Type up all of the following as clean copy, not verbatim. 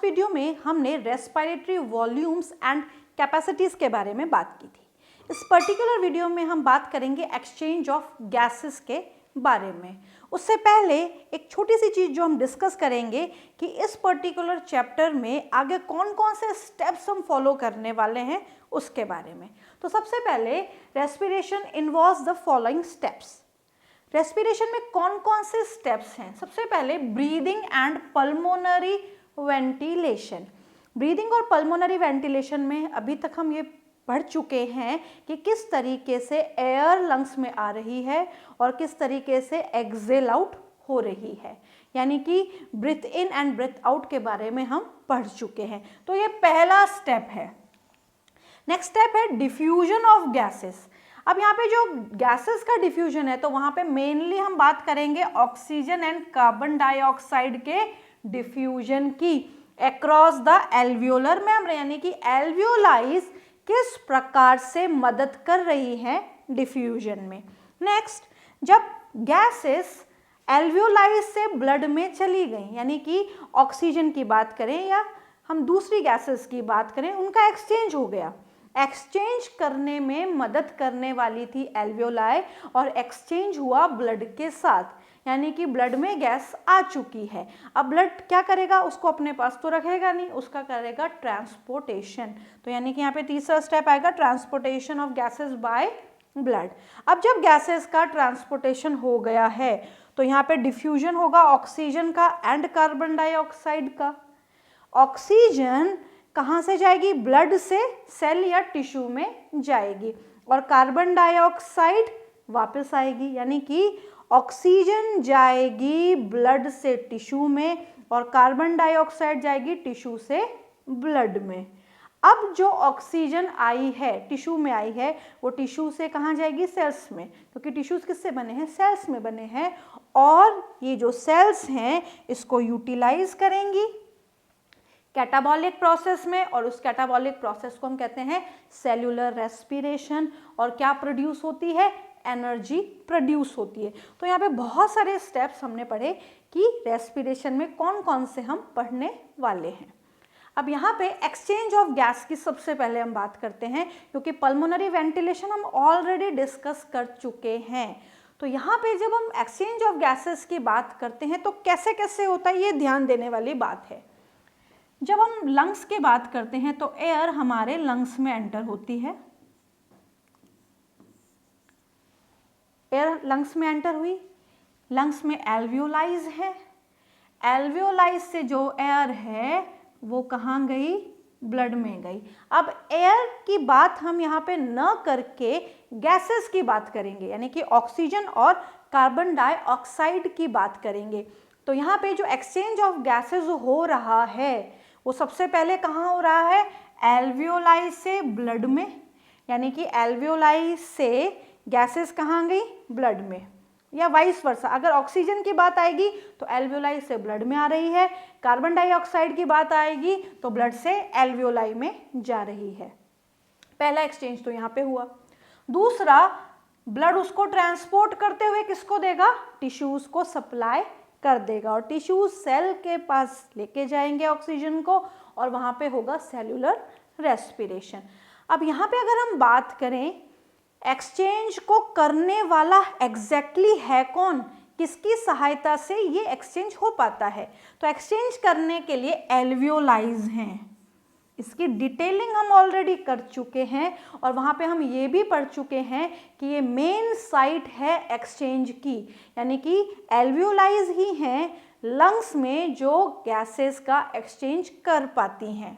Video में हमने respiratory volumes and capacities के बारे में बात की थी। इस पर्टिकुलर वीडियो में हम बात करेंगे एक्सचेंज ऑफ गैसेस के बारे में। उससे पहले एक छोटी सी चीज़ जो हम डिस्कस करेंगे कि इस पर्टिकुलर चैप्टर में आगे कौन कौन से स्टेप्स हम फॉलो करने वाले हैं उसके बारे में। तो सबसे पहले respiration involves the following steps. Respiration में कौन कौन से स्टेप्स हैं? सबसे पहले breathing and pulmonary ventilation. Breathing और पल्मोनरी वेंटिलेशन में अभी तक हम ये पढ़ चुके हैं कि किस तरीके से एयर लंग्स में आ रही है और किस तरीके से एक्सेल आउट हो रही है, यानी कि breathe in and breathe out के बारे में हम पढ़ चुके हैं। तो ये पहला स्टेप है। नेक्स्ट स्टेप है डिफ्यूजन ऑफ गैसेस। अब यहाँ पे जो गैसेस का डिफ्यूजन है तो वहाँ पे मेनली हम बात करेंगे ऑक्सीजन एंड कार्बन डाइऑक्साइड के डिफ्यूजन की अक्रॉस द एल्वियोलर मेम्ब्रेन, यानी कि एल्वियोलाइज किस प्रकार से मदद कर रही है डिफ्यूजन में। नेक्स्ट, जब गैसेस एल्वियोलाइज से ब्लड में चली गई, यानी कि ऑक्सीजन की बात करें या हम दूसरी गैसेस की बात करें, उनका एक्सचेंज हो गया। एक्सचेंज करने में मदद करने वाली थी एल्वियोलाई और एक्सचेंज हुआ ब्लड के साथ, यानी कि ब्लड में गैस आ चुकी है। अब ब्लड क्या करेगा? उसको अपने पास तो रखेगा नहीं, उसका करेगा ट्रांसपोर्टेशन। तो यानी कि यहाँ पे तीसरा स्टेप आएगा transportation of gases by blood. अब जब गैसेस का ट्रांसपोर्टेशन हो गया है तो यहाँ पे डिफ्यूजन होगा ऑक्सीजन का एंड कार्बन डाइऑक्साइड का। ऑक्सीजन कहाँ से जाएगी? ब्लड से सेल या टिश्यू में जाएगी और कार्बन डाइऑक्साइड वापस आएगी, यानी कि ऑक्सीजन जाएगी ब्लड से टिश्यू में और कार्बन डाइऑक्साइड जाएगी टिश्यू से ब्लड में। अब जो ऑक्सीजन आई है, टिश्यू में आई है, वो टिश्यू से कहाँ जाएगी? सेल्स में, क्योंकि टिश्यूज किससे बने हैं? सेल्स में बने हैं। और ये जो सेल्स हैं इसको यूटिलाइज करेंगी कैटाबॉलिक प्रोसेस में, और उस कैटाबॉलिक प्रोसेस को हम कहते हैं सेल्यूलर रेस्पिरेशन। और क्या प्रोड्यूस होती है? एनर्जी प्रोड्यूस होती है। तो यहाँ पे बहुत सारे स्टेप्स हमने पढ़े कि रेस्पिरेशन में कौन कौन से हम पढ़ने वाले हैं। अब यहाँ पे एक्सचेंज ऑफ गैस की सबसे पहले हम बात करते हैं, क्योंकि पल्मोनरी वेंटिलेशन हम ऑलरेडी डिस्कस कर चुके हैं। तो यहाँ पे जब हम एक्सचेंज ऑफ गैसेस की बात करते हैं तो कैसे कैसे होता है, ये ध्यान देने वाली बात है। जब हम लंग्स की बात करते हैं तो एयर हमारे लंग्स में एंटर होती है। एयर लंग्स में एंटर हुई, लंग्स में एल्वियोलाइज है। एल्वियोलाइज से जो एयर है वो कहाँ गई? ब्लड में गई। अब एयर की बात हम यहाँ पे न करके गैसेस की बात करेंगे, यानी कि ऑक्सीजन और कार्बन डाइऑक्साइड की बात करेंगे। तो यहाँ पे जो एक्सचेंज ऑफ गैसेस हो रहा है वो सबसे पहले कहाँ हो रहा है? एल्वियोलाई से ब्लड में, यानी कि एल्वियोलाई से गैसेस कहाँ गई? ब्लड में, या वाइस वर्सा। अगर ऑक्सीजन की बात आएगी तो एल्वियोलाई से ब्लड में आ रही है, कार्बन डाइऑक्साइड की बात आएगी तो ब्लड से एल्वियोलाई में जा रही है। पहला एक्सचेंज तो यहाँ पे हुआ। दूसरा, ब्लड उसको ट्रांसपोर्ट करते हुए किसको देगा? टिश्यूज को सप्लाई कर देगा और टिश्यूज सेल के पास लेके जाएंगे ऑक्सीजन को और वहाँ पे होगा सेल्यूलर रेस्पिरेशन। अब यहाँ पे अगर हम बात करें एक्सचेंज को करने वाला एग्जैक्टली है कौन, किसकी सहायता से ये एक्सचेंज हो पाता है? तो एक्सचेंज करने के लिए एल्वियोलाइज हैं। इसकी डिटेलिंग हम ऑलरेडी कर चुके हैं और वहाँ पे हम ये भी पढ़ चुके हैं कि ये मेन साइट है एक्सचेंज की, यानी कि एल्वियोलाइज ही हैं लंग्स में जो गैसेस का एक्सचेंज कर पाती हैं।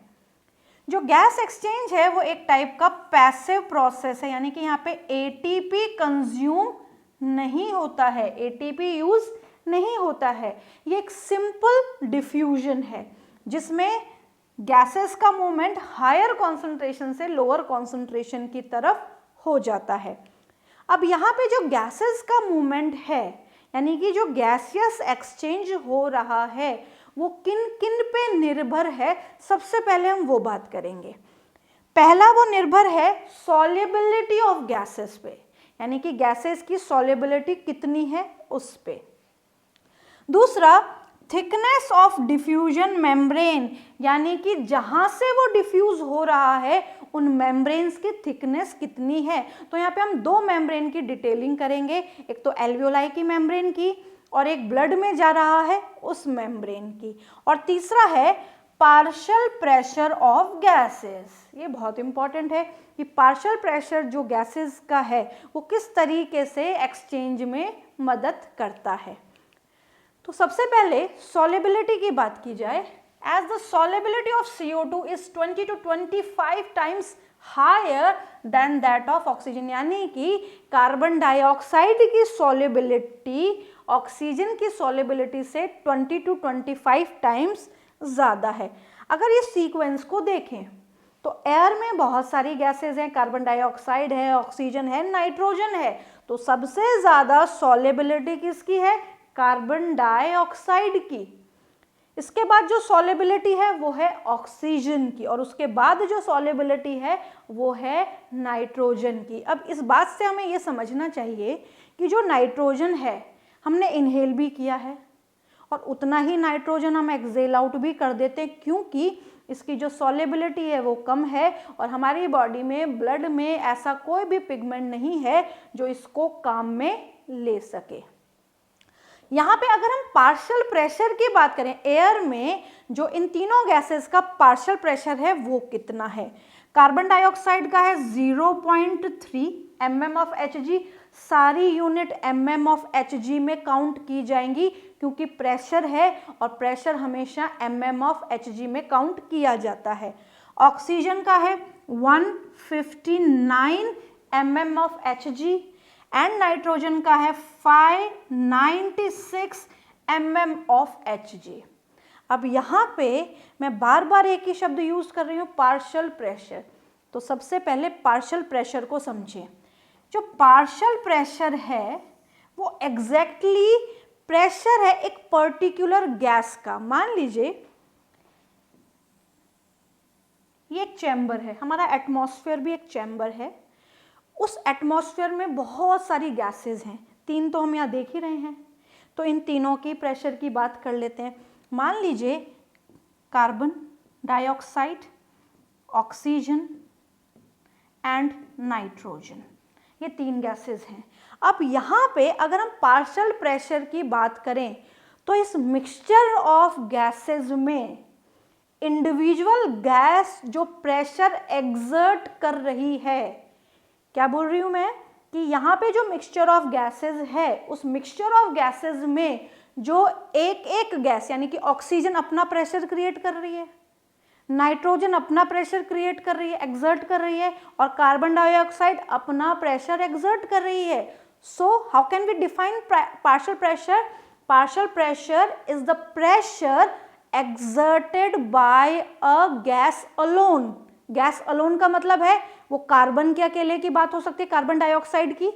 जो गैस एक्सचेंज है वो एक टाइप का पैसिव प्रोसेस है, यानी कि यहाँ पे एटीपी कंज्यूम नहीं होता है, एटीपी यूज नहीं होता है। ये एक सिंपल डिफ्यूजन है जिसमें गैसेस का मूवमेंट हायर कॉन्सेंट्रेशन से लोअर कॉन्सेंट्रेशन की तरफ हो जाता है। अब यहाँ पे जो गैसेस का मूवमेंट है, यानी कि जो गैसियस एक्सचेंज हो रहा है, वो किन किन पे निर्भर है, सबसे पहले हम वो बात करेंगे। पहला वो निर्भर है सॉल्युबिलिटी ऑफ गैसेस पे, यानी कि गैसेस की सॉल्युबिलिटी कितनी है उस पे। दूसरा, थिकनेस ऑफ डिफ्यूजन मेम्ब्रेन, यानी कि जहां से वो डिफ्यूज हो रहा है उन मेम्ब्रेन्स की थिकनेस कितनी है। तो यहाँ पे हम दो मेम्ब्रेन की डिटेलिंग करेंगे, एक तो एल्वियोलाई की मेम्ब्रेन की और एक ब्लड में जा रहा है उस मेम्ब्रेन की, और तीसरा है पार्शियल प्रेशर ऑफ गैसेस। ये बहुत इंपॉर्टेंट है कि पार्शियल प्रेशर जो गैसेस का है वो किस तरीके से एक्सचेंज में मदद करता है। तो सबसे पहले सॉल्युबिलिटी की बात की जाए, as the solubility of CO2 is 20 to 25 times higher than that of oxygen, यानी कि कार्बन डाइऑक्साइड की सॉल्युबिलिटी ऑक्सीजन की सॉल्युबिलिटी से 20 to 25 टाइम्स ज़्यादा है। अगर इस सीक्वेंस को देखें तो एयर में बहुत सारी गैसेज हैं, कार्बन डाइऑक्साइड है, ऑक्सीजन है, नाइट्रोजन है, तो सबसे ज़्यादा सॉल्युबिलिटी किसकी है? कार्बन डाइऑक्साइड की। इसके बाद जो सॉल्युबिलिटी है वो है ऑक्सीजन की, और उसके बाद जो सॉल्युबिलिटी है वो है नाइट्रोजन की। अब इस बात से हमें ये समझना चाहिए कि जो नाइट्रोजन है हमने इनहेल भी किया है और उतना ही नाइट्रोजन हम एक्सहेल आउट भी कर देते हैं, क्योंकि इसकी जो सॉल्युबिलिटी है वो कम है और हमारी बॉडी में ब्लड में ऐसा कोई भी पिगमेंट नहीं है जो इसको काम में ले सके। यहाँ पे अगर हम पार्शियल प्रेशर की बात करें, एयर में जो इन तीनों गैसेस का पार्शियल प्रेशर है वो कितना है? कार्बन डाइऑक्साइड का है 0.3 mm ऑफ Hg, सारी यूनिट mm ऑफ Hg में काउंट की जाएंगी क्योंकि प्रेशर है और प्रेशर हमेशा mm ऑफ Hg में काउंट किया जाता है। ऑक्सीजन का है 159 mm of Hg and nitrogen का है 596 mm ऑफ Hg। अब यहाँ पे मैं बार बार एक ही शब्द यूज कर रही हूँ, पार्शियल प्रेशर। तो सबसे पहले पार्शियल प्रेशर को समझें। जो पार्शियल प्रेशर है वो एग्जैक्टली प्रेशर है एक पर्टिकुलर गैस का। मान लीजिए ये एक चैम्बर है, हमारा एटमॉस्फेयर भी एक चैम्बर है। उस एटमॉस्फेयर में बहुत सारी गैसेस हैं, तीन तो हम यहाँ देख ही रहे हैं, तो इन तीनों की प्रेशर की बात कर लेते हैं। मान लीजिए carbon dioxide, oxygen and nitrogen, ये तीन गैसेस हैं। अब यहाँ पे अगर हम पार्शियल प्रेशर की बात करें तो इस मिक्सचर ऑफ गैसेस में इंडिविजुअल गैस जो प्रेशर एग्जर्ट कर रही है, क्या बोल रही हूँ मैं कि यहाँ पे जो मिक्सचर ऑफ गैसेस है उस मिक्सचर ऑफ गैसेस में जो एक एक गैस यानी कि ऑक्सीजन अपना प्रेशर क्रिएट कर रही है, नाइट्रोजन अपना प्रेशर क्रिएट कर रही है, एक्सर्ट कर रही है, और कार्बन डाइऑक्साइड अपना प्रेशर एक्सर्ट कर रही है। So how can we define partial pressure? Partial pressure is the pressure exerted by a gas alone. Gas alone का मतलब है वो कार्बन के अकेले की बात हो सकती है, कार्बन डाइऑक्साइड की,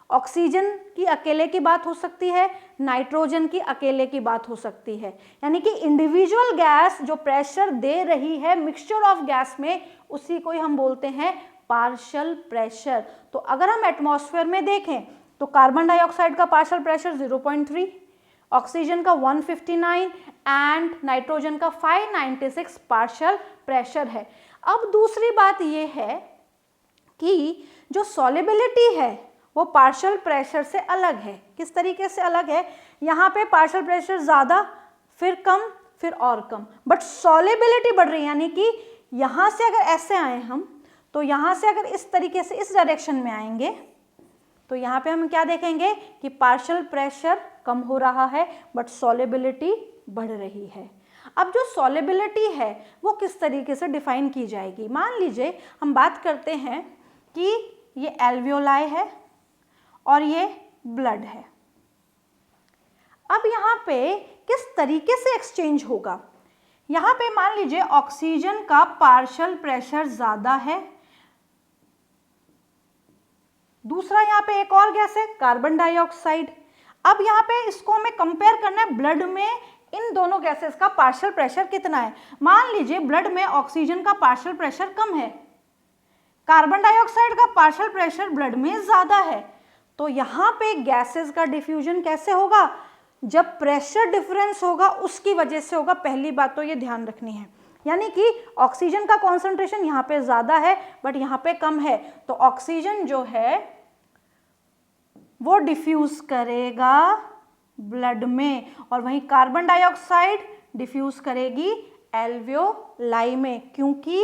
ऑक्सीजन की अकेले की बात हो सकती है, नाइट्रोजन की अकेले की बात हो सकती है। यानी कि इंडिविजुअल गैस जो प्रेशर दे रही है मिक्सचर ऑफ गैस में, उसी को ही हम बोलते हैं पार्शियल प्रेशर। तो अगर हम एटमॉस्फेयर में देखें तो कार्बन डाइऑक्साइड का पार्शियल प्रेशर 0.3, ऑक्सीजन का 159 एंड नाइट्रोजन का 596 पार्शियल प्रेशर है। अब दूसरी बात ये है कि जो सॉल्युबिलिटी है वो पार्शियल प्रेशर से अलग है। किस तरीके से अलग है? यहाँ पे पार्शियल प्रेशर ज़्यादा, फिर कम, फिर और कम, बट सॉल्युबिलिटी बढ़ रही है। यानी कि यहाँ से अगर ऐसे आए हम, तो यहाँ से अगर इस तरीके से इस डायरेक्शन में आएंगे तो यहाँ पे हम क्या देखेंगे कि पार्शियल प्रेशर कम हो रहा है बट सॉल्युबिलिटी बढ़ रही है। अब जो सॉल्युबिलिटी है वो किस तरीके से डिफाइन की जाएगी? मान लीजिए हम बात करते हैं कि ये एल्वियोलाई है और ये ब्लड है। अब यहाँ पे किस तरीके से एक्सचेंज होगा? यहाँ पे मान लीजिए ऑक्सीजन का पार्शियल प्रेशर ज़्यादा है, दूसरा यहाँ पे एक और गैस है कार्बन डाइऑक्साइड। अब यहाँ पे इसको हमें कंपेयर करना है ब्लड में इन दोनों गैसेस का पार्शियल प्रेशर कितना है। मान लीजिए ब्लड में ऑक्सीजन का पार्शियल प्रेशर कम है, कार्बन डाइऑक्साइड का पार्शियल प्रेशर ब्लड में ज़्यादा है, तो यहाँ पे गैसेस का डिफ्यूजन कैसे होगा? जब प्रेशर डिफरेंस होगा उसकी वजह से होगा, पहली बात तो ये ध्यान रखनी है। यानी कि ऑक्सीजन का कॉन्सेंट्रेशन यहाँ पे ज़्यादा है बट यहाँ पे कम है, तो ऑक्सीजन जो है वो डिफ्यूज करेगा ब्लड में, और वहीं कार्बन डाइऑक्साइड डिफ्यूज करेगी एल्वियोलाई में, क्योंकि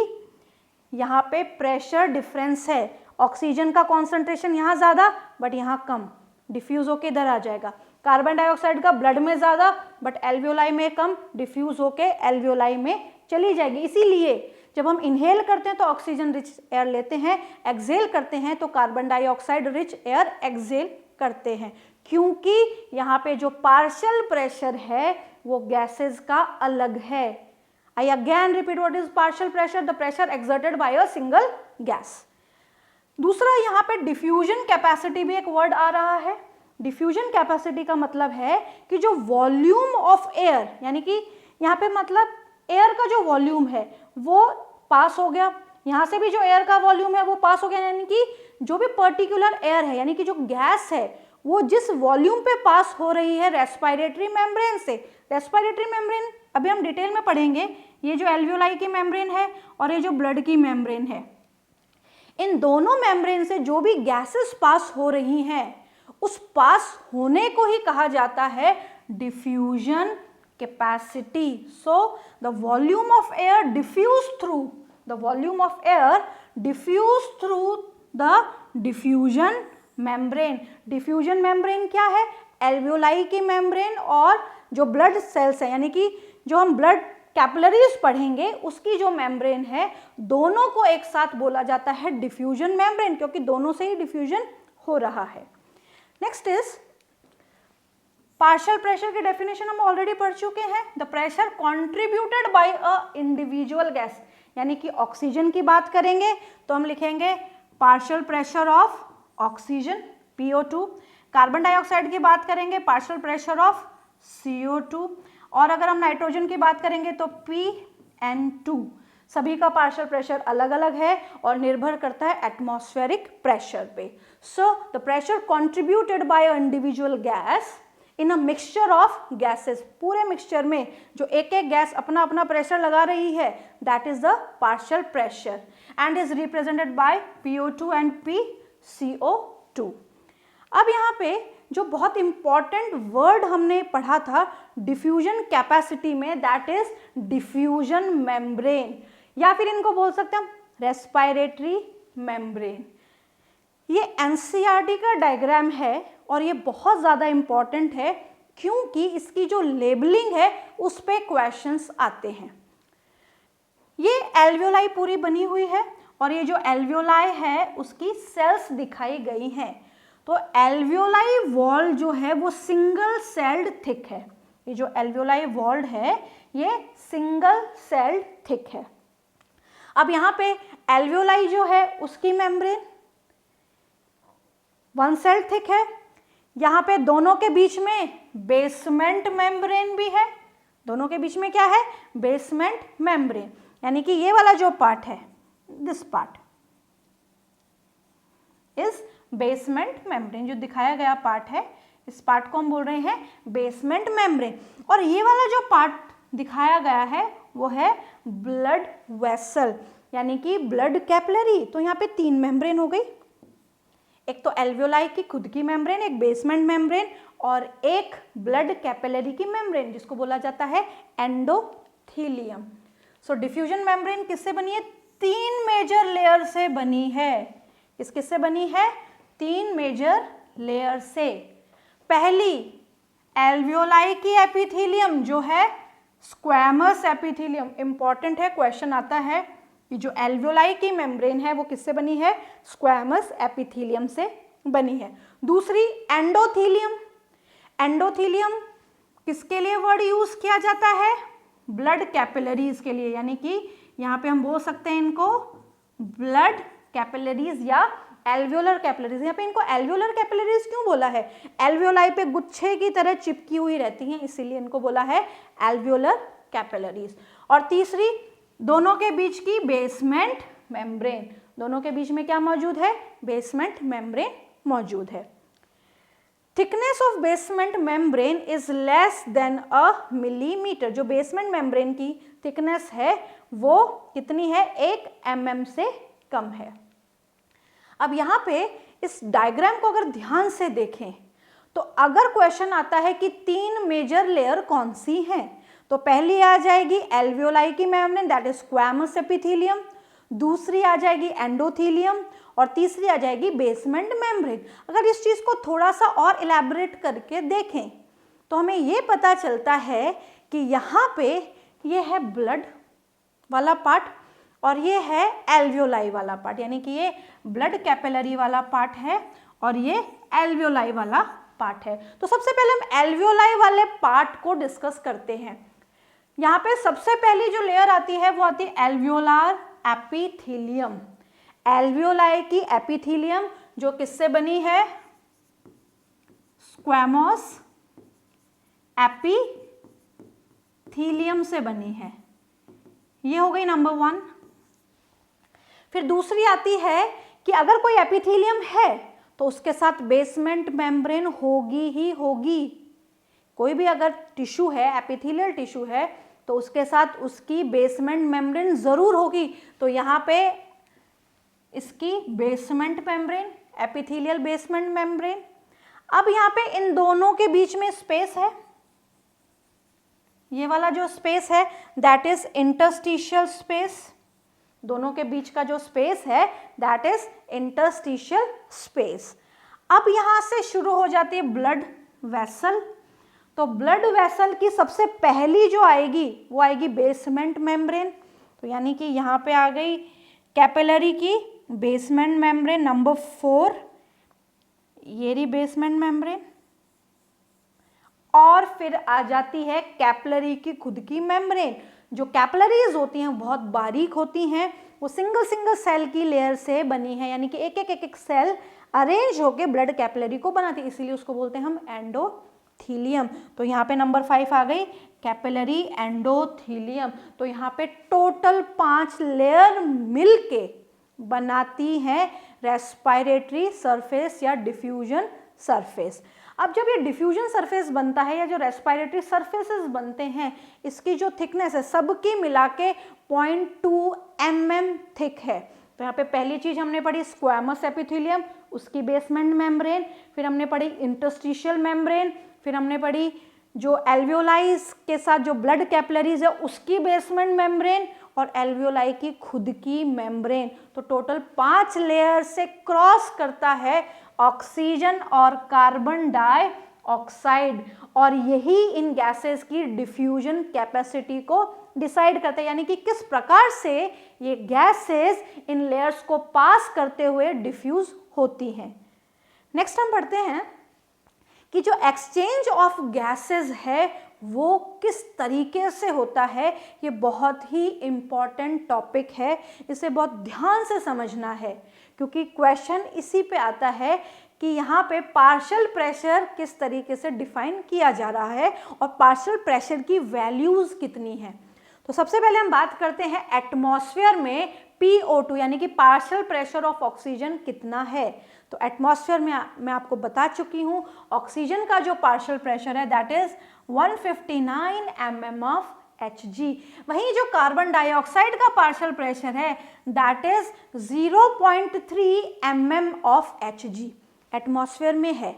यहाँ पे प्रेशर डिफरेंस है। ऑक्सीजन का कॉन्सेंट्रेशन यहाँ ज़्यादा बट यहाँ कम, डिफ्यूज होके इधर आ जाएगा। कार्बन डाइऑक्साइड का ब्लड में ज़्यादा बट एल्वियोलाई में कम, डिफ्यूज होके एल्वियोलाई में चली जाएगी। इसीलिए जब हम इनहेल करते हैं तो ऑक्सीजन रिच एयर लेते हैं, एक्सहेल करते हैं तो carbon dioxide rich air exhale करते हैं, क्योंकि यहाँ पे जो पार्शियल प्रेशर है वो गैसेस का अलग है। I again repeat, what is partial pressure? The pressure exerted by a single gas. दूसरा, यहाँ पे डिफ्यूजन कैपेसिटी भी एक वर्ड आ रहा है। डिफ्यूजन कैपेसिटी का मतलब है कि जो वॉल्यूम ऑफ एयर, यानी कि यहाँ पे मतलब एयर का जो वॉल्यूम है वो पास हो गया, यहाँ से भी जो एयर का वॉल्यूम है वो पास हो गया, यानी कि जो भी पर्टिकुलर एयर है, यानी कि जो गैस है वो जिस वॉल्यूम पे पास हो रही है रेस्पिरेटरी मेम्ब्रेन से। रेस्पिरेटरी मेम्ब्रेन अभी हम डिटेल में पढ़ेंगे, ये जो एल्वियोलाई की मेम्ब्रेन है और ये जो ब्लड की मेम्ब्रेन है, इन दोनों मेम्ब्रेन से जो भी गैसेस पास हो रही हैं उस पास होने को ही कहा जाता है diffusion capacity. So the volume of air diffuse through the diffusion membrane. Diffusion membrane क्या है? एल्वियोलाई की मेम्ब्रेन और जो ब्लड सेल्स है, यानी कि जो हम ब्लड कैपिलरीज पढ़ेंगे उसकी जो मेम्ब्रेन है, दोनों को एक साथ बोला जाता है डिफ्यूजन मेम्ब्रेन, क्योंकि दोनों से ही डिफ्यूजन हो रहा है। नेक्स्ट इज पार्शियल प्रेशर की डेफिनेशन हम ऑलरेडी पढ़ चुके हैं। The pressure contributed bye a individual gas, यानी कि ऑक्सीजन की बात करेंगे तो हम लिखेंगे partial pressure of oxygen PO2। Carbon dioxide की बात करेंगे पार्शियल प्रेशर ऑफ CO2, और अगर हम नाइट्रोजन की बात करेंगे तो PN2। सभी का पार्शियल प्रेशर अलग अलग है और निर्भर करता है एटमॉस्फेरिक प्रेशर पे। So the pressure contributed bye a individual gas in a mixture of gases, पूरे मिक्सचर में जो एक एक गैस अपना अपना प्रेशर लगा रही है, that is the partial pressure and is represented by PO2 and PCO2। अब यहाँ पे जो बहुत इंपॉर्टेंट वर्ड हमने पढ़ा था डिफ्यूजन कैपेसिटी में, दैट इज डिफ्यूजन मेम्ब्रेन, या फिर इनको बोल सकते हैं हम रेस्पिरेटरी मेम्ब्रेन। ये NCERT का डायग्राम है और ये बहुत ज़्यादा इम्पॉर्टेंट है क्योंकि इसकी जो लेबलिंग है उस पे क्वेश्चंस आते हैं। ये एल्वियोलाई पूरी बनी हुई है और ये जो एल्वियोलाई है उसकी सेल्स दिखाई गई हैं। तो एल्वियोलाई वॉल जो है वो सिंगल सेल्ड थिक है। ये जो एल्वियोलाई वॉल है ये सिंगल सेल्ड थिक है। अब यहाँ पे एल्वियोलाई जो है उसकी मेम्ब्रेन वन सेल्ड थिक है। यहाँ पे दोनों के बीच में बेसमेंट मेम्ब्रेन भी है। दोनों के बीच में क्या है? बेसमेंट मेम्ब्रेन, यानी कि ये वाला जो पार्ट है, this part is basement membrane. जो दिखाया गया पार्ट है इस पार्ट को हम बोल रहे हैं बेसमेंट मेम्ब्रेन। और ये वाला जो पार्ट दिखाया गया है वो है ब्लड वेसल, यानी कि ब्लड कैपिलरी। तो यहाँ पे तीन मेम्ब्रेन हो गई, एक तो एल्वियोलाई की खुद की मेम्ब्रेन, एक बेसमेंट मेम्ब्रेन और एक ब्लड कैपिलरी की मेम्ब्रेन जिसको बोला जाता है एंडोथीलियम। सो डिफ्यूजन मेम्ब्रेन किससे बनी है? तीन मेजर लेयर से बनी है। किससे बनी है? तीन मेजर लेयर से। पहली एल्वियोलाई की एपिथेलियम जो है स्क्वैमस एपिथेलियम, इंपॉर्टेंट है, क्वेश्चन आता है कि जो एल्वियोलाई की मेम्ब्रेन है वो किससे बनी है? स्क्वैमस एपिथेलियम से बनी है। दूसरी एंडोथीलियम। एंडोथीलियम किसके लिए वर्ड यूज किया जाता है? ब्लड कैपिलरीज के लिए, यानी कि यहाँ पे हम बोल सकते हैं इनको ब्लड कैपिलरीज या एल्वियोलर कैपिलरीज। यहाँ पे इनको एल्वियोलर कैपिलरीज क्यों बोला है? एल्वियोलाई पे गुच्छे की तरह चिपकी हुई रहती हैं, इसीलिए इनको बोला है एल्वियोलर कैपिलरीज। और तीसरी दोनों के बीच की बेसमेंट मेम्ब्रेन। दोनों के बीच में क्या मौजूद है? बेसमेंट मेम्ब्रेन मौजूद है। Thickness of basement membrane is less than a millimetre. जो बेसमेंट मेम्ब्रेन की थिकनेस है वो कितनी है, 1 mm से कम है। अब यहाँ पे इस डायग्राम को अगर ध्यान से देखें तो अगर क्वेश्चन आता है कि 3 मेजर लेयर कौन सी हैं, तो पहली आ जाएगी एल्वियोलाई की membrane that is squamous epithelium, दूसरी आ जाएगी एंडोथेलियम और तीसरी आ जाएगी बेसमेंट मेम्ब्रेन। अगर इस चीज को थोड़ा सा और इलैबोरेट करके देखें तो हमें ये पता चलता है कि यहाँ पे ये है ब्लड वाला पार्ट और ये है एल्वियोलाई वाला पार्ट, यानी कि ये ब्लड कैपिलरी वाला पार्ट है और ये एल्वियोलाई वाला पार्ट है। तो सबसे पहले हम एल्वियोलाई वाले पार्ट को डिस्कस करते हैं। यहाँ पे सबसे पहली जो लेयर आती है वो आती है एल्वियोलार एपिथेलियम। एल्वियोलाई की एपिथेलियम जो किससे बनी है, स्क्वैमस एपिथेलियम से बनी है। ये हो गई नंबर 1। फिर दूसरी आती है कि अगर कोई एपिथेलियम है तो उसके साथ बेसमेंट मेम्ब्रेन होगी ही होगी। कोई भी अगर टिश्यू है, एपिथेलियल टिश्यू है, तो उसके साथ उसकी बेसमेंट मेम्ब्रेन जरूर होगी। तो यहाँ पे इसकी basement membrane, epithelial basement membrane. अब यहाँ पे इन दोनों के बीच में स्पेस है, ये वाला जो स्पेस है दैट इज इंटरस्टिशियल स्पेस। दोनों के बीच का जो स्पेस है दैट इज इंटरस्टिशियल स्पेस। अब यहाँ से शुरू हो जाती है ब्लड वेसल। तो ब्लड वेसल की सबसे पहली जो आएगी वो आएगी बेसमेंट मेम्ब्रेन। तो यानी कि यहाँ पे आ गई कैपिलरी की बेसमेंट मेम्ब्रेन नंबर 4, ये रही बेसमेंट मेम्ब्रेन। और फिर आ जाती है कैपिलरी की खुद की मेम्ब्रेन। जो कैपिलरीज होती हैं बहुत बारीक होती हैं, वो सिंगल सिंगल सेल की लेयर से बनी है, यानी कि एक एक सेल अरेंज होके ब्लड कैपिलरी को बनाती है, इसीलिए उसको बोलते हैं हम एंडोथेलियम। तो यहाँ पे नंबर 5 आ गई कैपिलरी एंडोथेलियम। तो यहाँ पे टोटल 5 लेयर मिलके बनाती हैं रेस्पिरेटरी सरफेस या डिफ्यूजन सरफेस। अब जब ये डिफ्यूजन सरफेस बनता है या जो रेस्पिरेटरी सरफेसेस बनते हैं, इसकी जो थिकनेस है सबकी मिला के 0.2 mm थिक है। तो यहाँ पे पहली चीज हमने पढ़ी स्क्वैमस एपिथेलियम, उसकी बेसमेंट मेम्ब्रेन, फिर हमने पढ़ी इंटरस्टिशियल मेम्ब्रेन, फिर हमने पढ़ी जो एल्वियोलाइज के साथ जो ब्लड कैपिलरीज है उसकी बेसमेंट मेम्ब्रेन और एल्वियोलाई की खुद की मेम्ब्रेन। तो टोटल 5 लेयर से क्रॉस करता है ऑक्सीजन और कार्बन डाइऑक्साइड, और यही इन गैसेस की डिफ्यूजन कैपेसिटी को डिसाइड करते हैं, यानी कि किस प्रकार से ये गैसेस इन लेयर्स को पास करते हुए डिफ्यूज होती हैं। नेक्स्ट हम पढ़ते हैं कि जो एक्सचेंज ऑफ गैसेस है वो किस तरीके से होता है। ये बहुत ही इम्पॉर्टेंट टॉपिक है, इसे बहुत ध्यान से समझना है क्योंकि क्वेश्चन इसी पे आता है कि यहाँ पे पार्शियल प्रेशर किस तरीके से डिफाइन किया जा रहा है और पार्शियल प्रेशर की वैल्यूज कितनी हैं। तो सबसे पहले हम बात करते हैं एटमॉस्फेयर में PO2 यानी कि पार्शियल प्रेशर ऑफ ऑक्सीजन कितना है। तो एटमॉस्फेयर में मैं आपको बता चुकी हूँ ऑक्सीजन का जो पार्शियल प्रेशर है that is 159 mm of Hg। वहीं जो कार्बन डाइऑक्साइड का पार्शियल प्रेशर है that is 0.3 mm of Hg atmosphere में है।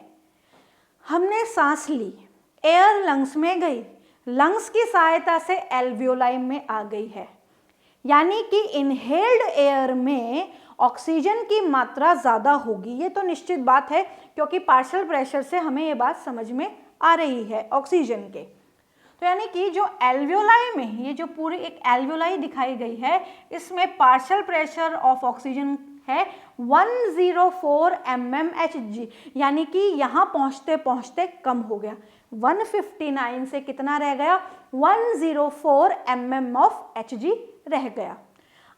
हमने सांस ली, एयर लंग्स में गई, लंग्स की सहायता से एल्वियोलाई में आ गई है, यानी कि इनहेल्ड एयर में ऑक्सीजन की मात्रा ज़्यादा होगी। ये तो निश्चित बात है क्योंकि पार्शियल प्रेशर से हमें ये बात समझ में आ रही है ऑक्सीजन के। तो यानी कि जो एल्वियोलाई में, ये जो पूरी एक एल्वियोलाई दिखाई गई है, इसमें पार्शियल प्रेशर ऑफ ऑक्सीजन है 104 mm Hg, यानी कि यहाँ पहुँचते पहुँचते कम हो गया, 159 से कितना रह गया, 104 mm ऑफ Hg रह गया।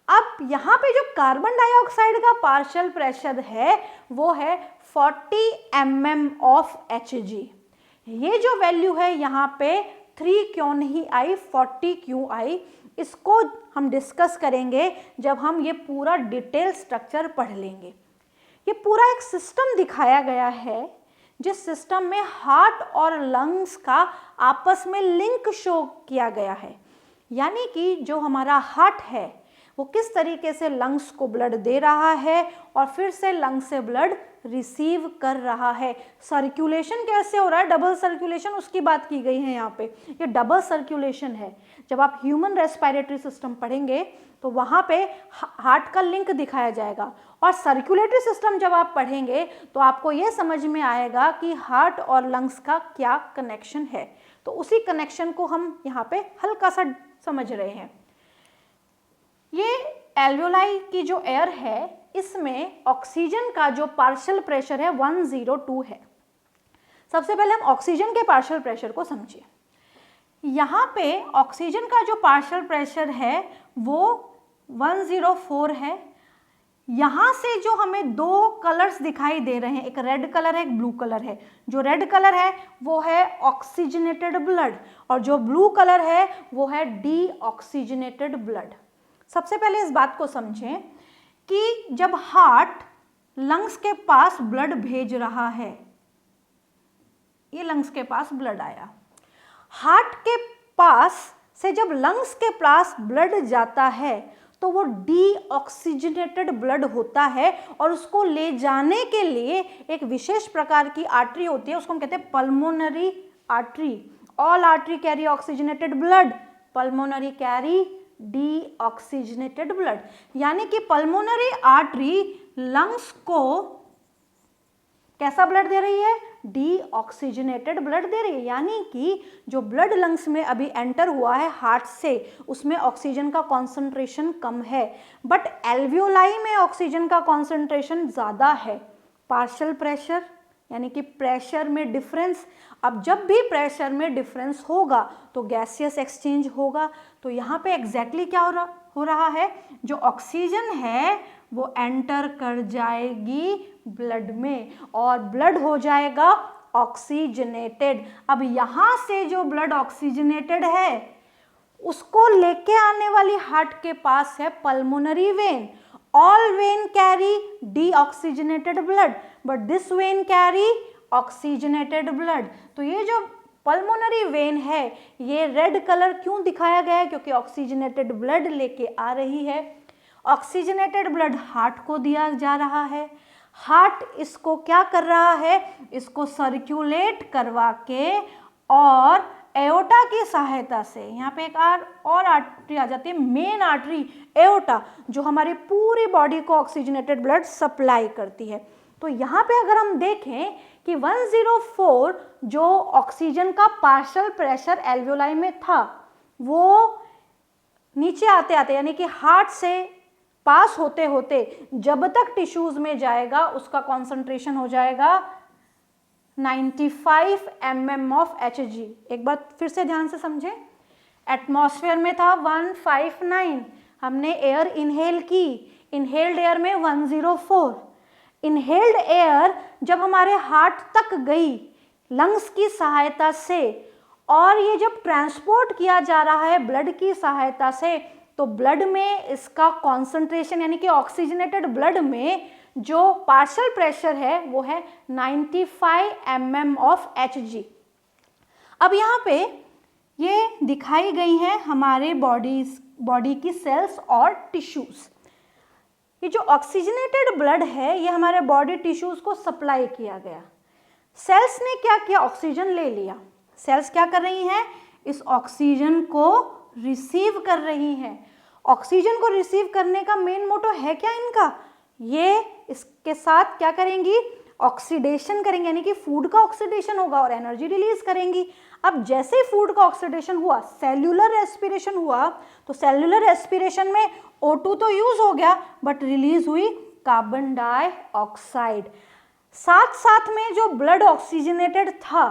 अब यहाँ पे जो कार्बन डाइऑक्साइड का पार्शियल प्रेशर है वो है 40 mm ऑफ Hg। ये जो वैल्यू है यहाँ पे 3 क्यों नहीं आई, 40 क्यों आई, इसको हम डिस्कस करेंगे जब हम ये पूरा डिटेल स्ट्रक्चर पढ़ लेंगे। ये पूरा एक सिस्टम दिखाया गया है जिस सिस्टम में हार्ट और लंग्स का आपस में लिंक शो किया गया है, यानी कि जो हमारा हार्ट है वो किस तरीके से लंग्स को ब्लड दे रहा है और फिर से लंग्स से ब्लड रिसीव कर रहा है। सर्कुलेशन कैसे हो रहा है, डबल सर्कुलेशन, उसकी बात की गई है यहाँ पे। ये डबल सर्कुलेशन है। जब आप ह्यूमन रेस्पिरेटरी सिस्टम पढ़ेंगे तो वहाँ पे हार्ट का लिंक दिखाया जाएगा, और सर्कुलेटरी सिस्टम जब आप पढ़ेंगे तो आपको ये समझ में आएगा कि हार्ट और लंग्स का क्या कनेक्शन है। तो उसी कनेक्शन को हम यहाँ पे हल्का सा समझ रहे हैं। ये एल्वियोलाई की जो एयर है, इसमें ऑक्सीजन का जो पार्शियल प्रेशर है 102 है। सबसे पहले हम ऑक्सीजन के पार्शियल प्रेशर को समझिए। यहाँ पे ऑक्सीजन का जो पार्शियल प्रेशर है वो 104 है। यहाँ से जो हमें दो कलर्स दिखाई दे रहे हैं, एक रेड कलर है, एक ब्लू कलर है। जो रेड कलर है वो है ऑक्सीजनेटेड ब्लड, और जो ब्लू कलर है वो है डीऑक्सीजनेटेड ब्लड। सबसे पहले इस बात को समझें कि जब हार्ट लंग्स के पास ब्लड भेज रहा है, ये लंग्स के पास ब्लड आया, हार्ट के पास से जब लंग्स के पास ब्लड जाता है तो वो डीऑक्सीजनेटेड ब्लड होता है, और उसको ले जाने के लिए एक विशेष प्रकार की आर्टरी होती है, उसको हम कहते हैं pulmonary artery. All artery carry oxygenated blood, pulmonary carry deoxygenated blood. यानी कि पल्मोनरी आर्टरी लंग्स को कैसा ब्लड दे रही है, डीऑक्सीजनेटेड ब्लड दे रही है। यानी कि जो ब्लड लंग्स में अभी एंटर हुआ है हार्ट से, उसमें ऑक्सीजन का कॉन्सेंट्रेशन कम है, बट एल्वियोलाई में ऑक्सीजन का कॉन्सेंट्रेशन ज़्यादा है। पार्शियल प्रेशर यानी कि प्रेशर में डिफरेंस। अब जब भी प्रेशर में डिफरेंस होगा तो गैसियस एक्सचेंज होगा। तो यहाँ पे एग्जैक्टली क्या हो रहा है, जो ऑक्सीजन है वो एंटर कर जाएगी ब्लड में और ब्लड हो जाएगा ऑक्सीजनेटेड। अब यहाँ से जो ब्लड ऑक्सीजनेटेड है उसको लेके आने वाली हार्ट के पास है pulmonary vein. All vein carry deoxygenated blood, but this vein carry oxygenated blood. तो ये जो पल्मोनरी वेन है ये रेड कलर क्यों दिखाया गया है, क्योंकि ऑक्सीजनेटेड ब्लड लेके आ रही है। ऑक्सीजनेटेड ब्लड हार्ट को दिया जा रहा है। हार्ट इसको क्या कर रहा है, इसको सर्कुलेट करवा के और एओर्टा की सहायता से, यहाँ पे एक और आर्टरी आ जाती है, मेन आर्टरी एओर्टा, जो हमारी पूरी बॉडी को ऑक्सीजनेटेड ब्लड सप्लाई करती है। तो यहाँ पे अगर हम देखें कि 104 जो ऑक्सीजन का पार्शियल प्रेशर एल्वियोलाई में था वो नीचे आते आते यानी कि हार्ट से पास होते होते जब तक टिश्यूज में जाएगा उसका कॉन्सेंट्रेशन हो जाएगा 95 mm ऑफ Hg। एक बार फिर से ध्यान से समझें, एटमॉस्फेयर में था 159, हमने एयर इनहेल की, इनहेल्ड एयर में 104। इनहेल्ड एयर जब हमारे हार्ट तक गई लंग्स की सहायता से और ये जब ट्रांसपोर्ट किया जा रहा है ब्लड की सहायता से, तो ब्लड में इसका कॉन्सेंट्रेशन यानी कि ऑक्सीजनेटेड ब्लड में जो पार्शियल प्रेशर है वो है 95 mm ऑफ Hg। अब यहाँ पे ये दिखाई गई हैं हमारे बॉडी की सेल्स और टिश्यूज। ये जो ऑक्सीजनेटेड ब्लड है ये हमारे बॉडी टिश्यूज को सप्लाई किया गया। सेल्स ने क्या किया, ऑक्सीजन ले लिया। सेल्स क्या कर रही हैं, इस ऑक्सीजन को रिसीव कर रही हैं। ऑक्सीजन को रिसीव करने का मेन मोटो है क्या इनका, ये इसके साथ क्या करेंगी, ऑक्सीडेशन करेंगे, यानी कि फूड का ऑक्सीडेशन होगा और एनर्जी रिलीज करेंगी। अब जैसे फूड का ऑक्सीडेशन हुआ, सेल्यूलर रेस्पिरेशन हुआ, तो सेल्यूलर रेस्पिरेशन में O2 तो यूज हो गया बट रिलीज हुई कार्बन डाइऑक्साइड। साथ साथ में जो ब्लड ऑक्सीजनेटेड था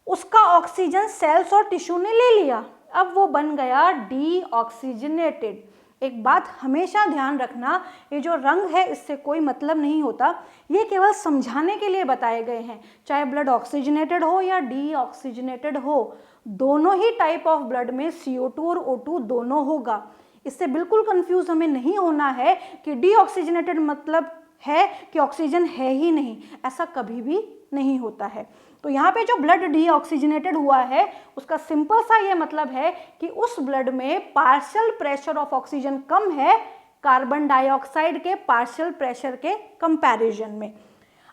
उसका ऑक्सीजन सेल्स और टिश्यू ने ले लिया, अब वो बन गया डीऑक्सीजनेटेड। एक बात हमेशा ध्यान रखना, ये जो रंग है इससे कोई मतलब नहीं होता, ये केवल समझाने के लिए बताए गए हैं। चाहे ब्लड ऑक्सीजनेटेड हो या डीऑक्सीजनेटेड हो, दोनों ही टाइप ऑफ ब्लड में CO2 और O2 दोनों होगा। इससे बिल्कुल कंफ्यूज हमें नहीं होना है कि डीऑक्सीजनेटेड मतलब है कि ऑक्सीजन है ही नहीं, ऐसा कभी भी नहीं होता है। तो यहाँ पे जो ब्लड डीऑक्सीजनेटेड हुआ है उसका सिंपल सा ये मतलब है कि उस ब्लड में पार्शियल प्रेशर ऑफ ऑक्सीजन कम है कार्बन डाइऑक्साइड के पार्शियल प्रेशर के कंपैरिजन में।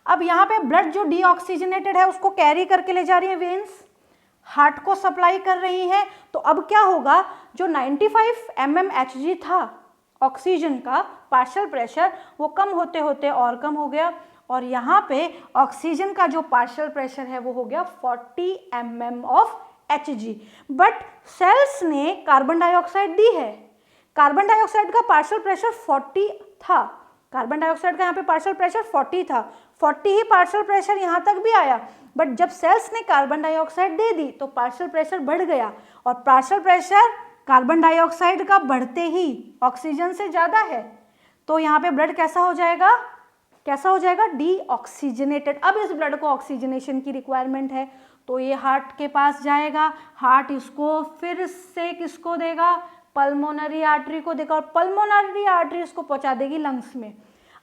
अब यहाँ पे ब्लड जो डीऑक्सीजनेटेड है उसको कैरी करके ले जा रही है वेन्स, हार्ट को सप्लाई कर रही है। तो अब क्या होगा, जो 95 mmHg था ऑक्सीजन का पार्शियल प्रेशर, वो कम होते होते और कम हो गया, और यहाँ पे ऑक्सीजन का जो पार्शियल प्रेशर है वो हो गया 40 mm of Hg। But cells ने कार्बन डाइऑक्साइड दी है, कार्बन डाइऑक्साइड का पार्शियल प्रेशर 40 था, कार्बन डाइऑक्साइड का यहाँ पे पार्शियल प्रेशर 40 था, 40 ही पार्शियल प्रेशर यहाँ तक भी आया। बट जब सेल्स ने कार्बन डाइऑक्साइड दे दी तो पार्शियल प्रेशर बढ़ गया, और पार्शियल प्रेशर कार्बन डाइऑक्साइड का बढ़ते ही ऑक्सीजन से ज़्यादा है, तो यहाँ पे ब्लड कैसा हो जाएगा, कैसा हो जाएगा, डीऑक्सीजनेटेड। अब इस ब्लड को ऑक्सीजनेशन की रिक्वायरमेंट है, तो ये हार्ट के पास जाएगा, हार्ट इसको फिर से किसको देगा, पल्मोनरी आर्टरी को देगा, और पल्मोनरी आर्टरी इसको पहुंचा देगी लंग्स में।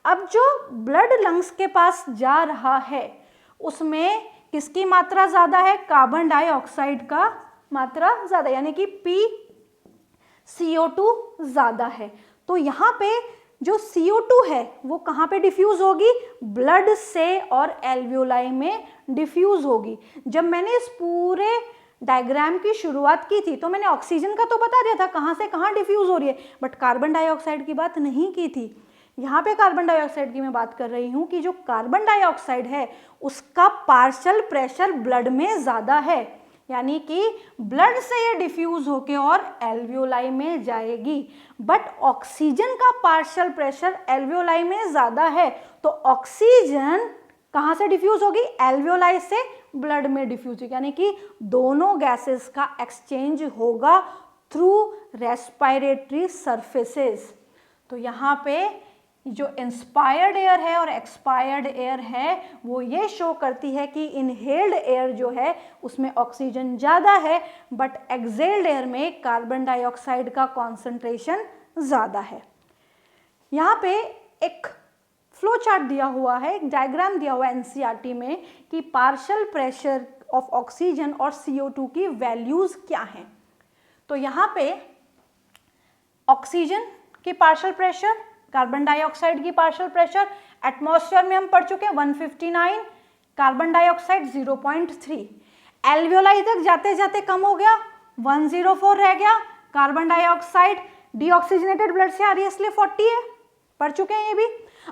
अब जो ब्लड लंग्स के पास जा रहा है उसमें किसकी मात्रा ज़्यादा है, कार्बन डाइऑक्साइड का मात्रा ज़्यादा, यानी कि PCO2 ज़्यादा है। तो यहाँ पे जो CO2 है वो कहाँ पे डिफ्यूज़ होगी, ब्लड से और एल्वियोलाई में डिफ्यूज़ होगी। जब मैंने इस पूरे डायग्राम की शुरुआत की थी तो मैंने ऑक्सीजन का तो बता दिया था कहाँ से कहाँ डिफ्यूज़ हो रही है, बट कार्बन डाइऑक्साइड की बात नहीं की थी। यहाँ पे कार्बन डाइऑक्साइड की मैं बात कर रही हूँ कि जो कार्बन डाइऑक्साइड है उसका पार्शियल प्रेशर ब्लड में ज़्यादा है, यानी कि ब्लड से ये डिफ्यूज़ होके और एल्वियोलाई में जाएगी। बट ऑक्सीजन का पार्शियल प्रेशर एल्वियोलाई में ज़्यादा है, तो ऑक्सीजन कहाँ से डिफ्यूज़ होगी, एल्वियोलाई से ब्लड में डिफ्यूज़ होगी, यानी कि दोनों गैसेस का एक्सचेंज होगा थ्रू रेस्पिरेटरी सरफेसेस। तो यहाँ पे जो इंस्पायर्ड एयर है और एक्सपायर्ड एयर है वो ये शो करती है कि इनहेल्ड एयर जो है उसमें ऑक्सीजन ज़्यादा है, बट एक्सहेल्ड एयर में कार्बन डाइऑक्साइड का कॉन्सेंट्रेशन ज़्यादा है। यहाँ पे एक फ्लो चार्ट दिया हुआ है, एक डायग्राम दिया हुआ है एनसीईआरटी में कि पार्शियल प्रेशर ऑफ ऑक्सीजन और CO2 की वैल्यूज़ क्या हैं। तो यहाँ पे ऑक्सीजन की पार्शियल प्रेशर, कार्बन डाइऑक्साइड की पार्शियल प्रेशर, एटमॉस्फेयर में हम पढ़ चुके हैं 159, कार्बन डाइऑक्साइड 0.3, एल्वियोलाई तक जाते जाते कम हो गया 104 रह गया, कार्बन डाइऑक्साइड डीऑक्सीजनेटेड ब्लड से आ रही है इसलिए 40 है, पढ़ चुके हैं ये भी।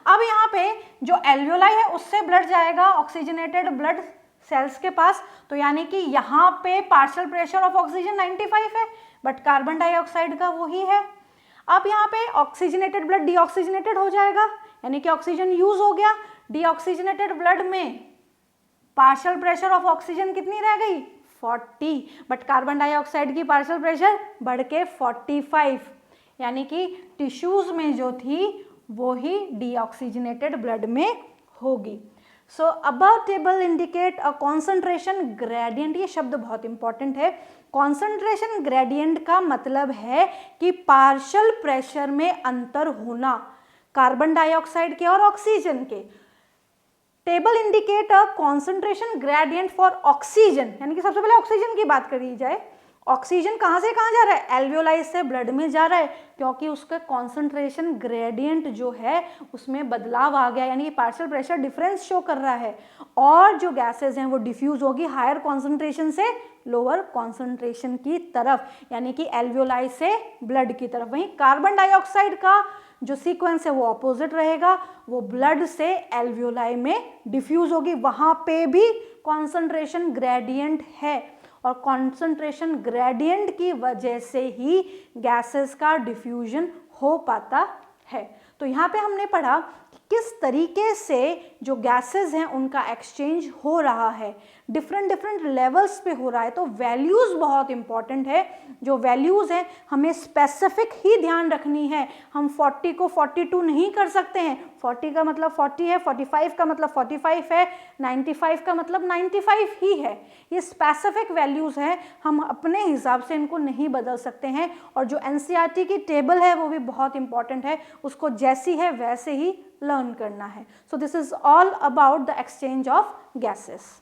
अब यहाँ पे जो एल्वियोलाई है उससे ब्लड जाएगा ऑक्सीजनेटेड ब्लड सेल्स के पास, तो यानी कि यहाँ पे पार्शियल प्रेशर ऑफ ऑक्सीजन 95 है, बट कार्बन डाइऑक्साइड का वही है। अब यहाँ पे ऑक्सीजनेटेड ब्लड डीऑक्सीजनेटेड हो जाएगा, यानी कि ऑक्सीजन यूज हो गया, डीऑक्सीजनेटेड ब्लड में पार्शियल प्रेशर ऑफ ऑक्सीजन कितनी रह गई 40, बट कार्बन डाइऑक्साइड की पार्शियल प्रेशर बढ़ के 45, यानी कि टिश्यूज में जो थी वो ही डीऑक्सीजनेटेड ब्लड में होगी। So above table indicate a concentration gradient, ये शब्द बहुत इंपॉर्टेंट है। कॉन्सेंट्रेशन ग्रेडियंट का मतलब है कि पार्शियल प्रेशर में अंतर होना कार्बन डाइऑक्साइड के और ऑक्सीजन के। Table indicate a concentration gradient for oxygen, यानी कि सबसे पहले ऑक्सीजन की बात करी जाए। ऑक्सीजन कहाँ से कहाँ जा रहा है, एल्वियोलाई से ब्लड में जा रहा है, क्योंकि उसका कॉन्सेंट्रेशन ग्रेडियंट जो है उसमें बदलाव आ गया, यानी कि पार्शियल प्रेशर डिफरेंस शो कर रहा है, और जो गैसेज हैं वो डिफ्यूज होगी हायर कॉन्सेंट्रेशन से लोअर कॉन्सेंट्रेशन की तरफ, यानी कि एल्वियोलाई से ब्लड की तरफ। वहीं कार्बन डाइऑक्साइड का जो सीक्वेंस है वो ऑपोजिट रहेगा, वो ब्लड से एल्वियोलाई में डिफ्यूज होगी, वहाँ पे भी कॉन्सेंट्रेशन ग्रेडियंट है, और कॉन्सेंट्रेशन ग्रेडियंट की वजह से ही गैसेस का डिफ्यूजन हो पाता है। तो यहाँ पे हमने पढ़ा कि किस तरीके से जो गैसेस हैं उनका एक्सचेंज हो रहा है, डिफरेंट लेवल्स पे हो रहा है। तो वैल्यूज़ बहुत इंपॉर्टेंट है, जो वैल्यूज़ हैं हमें स्पेसिफिक ही ध्यान रखनी है। हम 40 को 42 नहीं कर सकते हैं, 40 का मतलब 40 है, 45 का मतलब 45 है, 95 का मतलब 95 ही है। ये स्पेसिफिक वैल्यूज़ हैं, हम अपने हिसाब से इनको नहीं बदल सकते हैं। और जो एनसीईआरटी की टेबल है वो भी बहुत इंपॉर्टेंट है, उसको जैसी है वैसे ही लर्न करना है। So this is all about the exchange of gases.